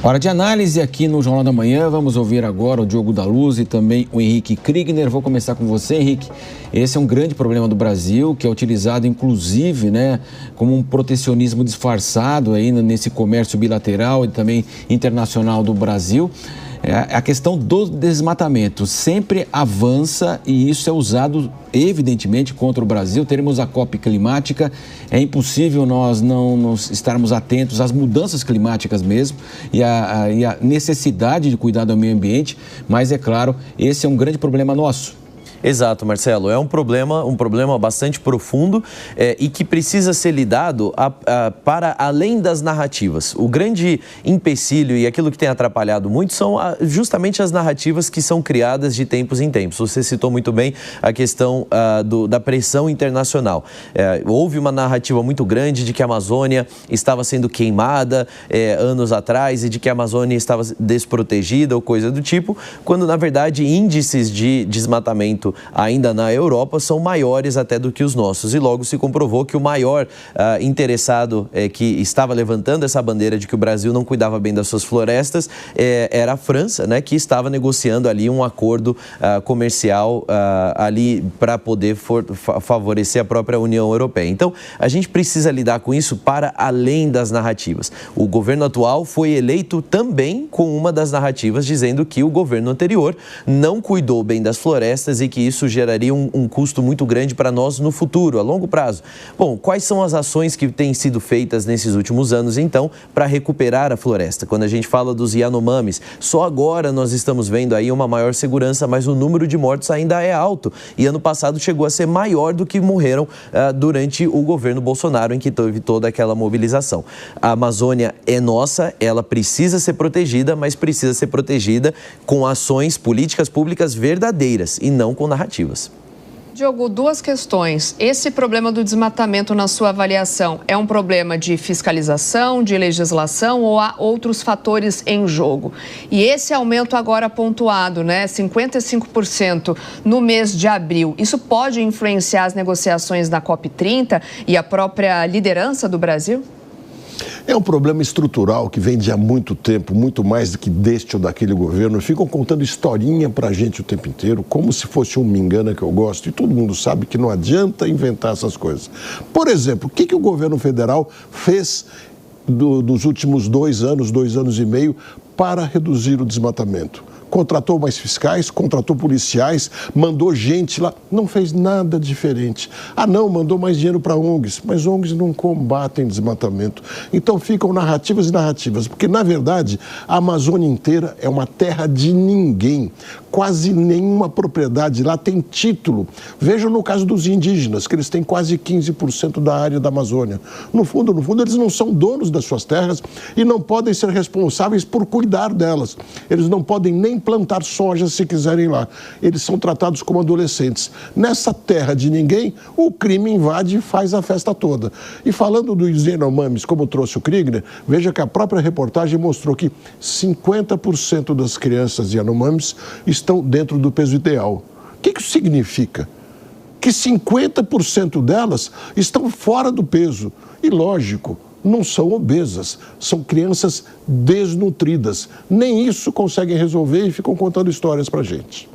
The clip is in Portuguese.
Hora de análise aqui no Jornal da Manhã. Vamos ouvir agora o Diogo da Luz e também o Henrique Kriegner. Vou começar com você, Henrique. Esse é um grande problema do Brasil, que é utilizado inclusive, como um protecionismo disfarçado aí nesse comércio bilateral e também internacional do Brasil. A questão do desmatamento sempre avança e isso é usado evidentemente contra o Brasil. Teremos a COP climática, é impossível nós não estarmos atentos às mudanças climáticas mesmo e a necessidade de cuidar do meio ambiente, mas é claro, esse é um grande problema nosso. Exato, Marcelo. É um problema bastante profundo e que precisa ser lidado para além das narrativas. O grande empecilho e aquilo que tem atrapalhado muito são justamente as narrativas que são criadas de tempos em tempos. Você citou muito bem a questão da pressão internacional. Houve uma narrativa muito grande de que a Amazônia estava sendo queimada anos atrás e de que a Amazônia estava desprotegida ou coisa do tipo, quando na verdade índices de desmatamento ainda na Europa são maiores até do que os nossos e logo se comprovou que o maior interessado que estava levantando essa bandeira de que o Brasil não cuidava bem das suas florestas era a França, que estava negociando ali um acordo comercial ali para poder favorecer a própria União Europeia. Então, a gente precisa lidar com isso para além das narrativas. O governo atual foi eleito também com uma das narrativas dizendo que o governo anterior não cuidou bem das florestas e que isso geraria um custo muito grande para nós no futuro, a longo prazo. Bom, quais são as ações que têm sido feitas nesses últimos anos, então, para recuperar a floresta? Quando a gente fala dos Yanomamis, só agora nós estamos vendo aí uma maior segurança, mas o número de mortos ainda é alto. E ano passado chegou a ser maior do que morreram durante o governo Bolsonaro, em que teve toda aquela mobilização. A Amazônia é nossa, ela precisa ser protegida, mas precisa ser protegida com ações políticas públicas verdadeiras e não com narrativas. Diogo, duas questões. Esse problema do desmatamento, na sua avaliação, é um problema de fiscalização, de legislação ou há outros fatores em jogo? E esse aumento agora pontuado, 55% no mês de abril, isso pode influenciar as negociações da COP30 e a própria liderança do Brasil? É um problema estrutural que vem de há muito tempo, muito mais do que deste ou daquele governo. Ficam contando historinha pra gente o tempo inteiro, como se fosse um me engana que eu gosto. E todo mundo sabe que não adianta inventar essas coisas. Por exemplo, o que o governo federal fez dos últimos 2 anos e meio, para reduzir o desmatamento? Contratou mais fiscais, contratou policiais, mandou gente lá, não fez nada diferente. Ah não, mandou mais dinheiro para ONGs, mas ONGs não combatem desmatamento. Então ficam narrativas e narrativas, porque na verdade a Amazônia inteira é uma terra de ninguém. Quase nenhuma propriedade lá tem título. Vejam no caso dos indígenas, que eles têm quase 15% da área da Amazônia. No fundo, eles não são donos das suas terras e não podem ser responsáveis por cuidar delas. Eles não podem nem plantar soja se quiserem lá. Eles são tratados como adolescentes. Nessa terra de ninguém, o crime invade e faz a festa toda. E falando dos Yanomamis, como trouxe o Kriegner, veja que a própria reportagem mostrou que 50% das crianças Yanomamis estão dentro do peso ideal. O que isso significa? Que 50% delas estão fora do peso. E lógico, não são obesas, são crianças desnutridas. Nem isso conseguem resolver e ficam contando histórias pra gente.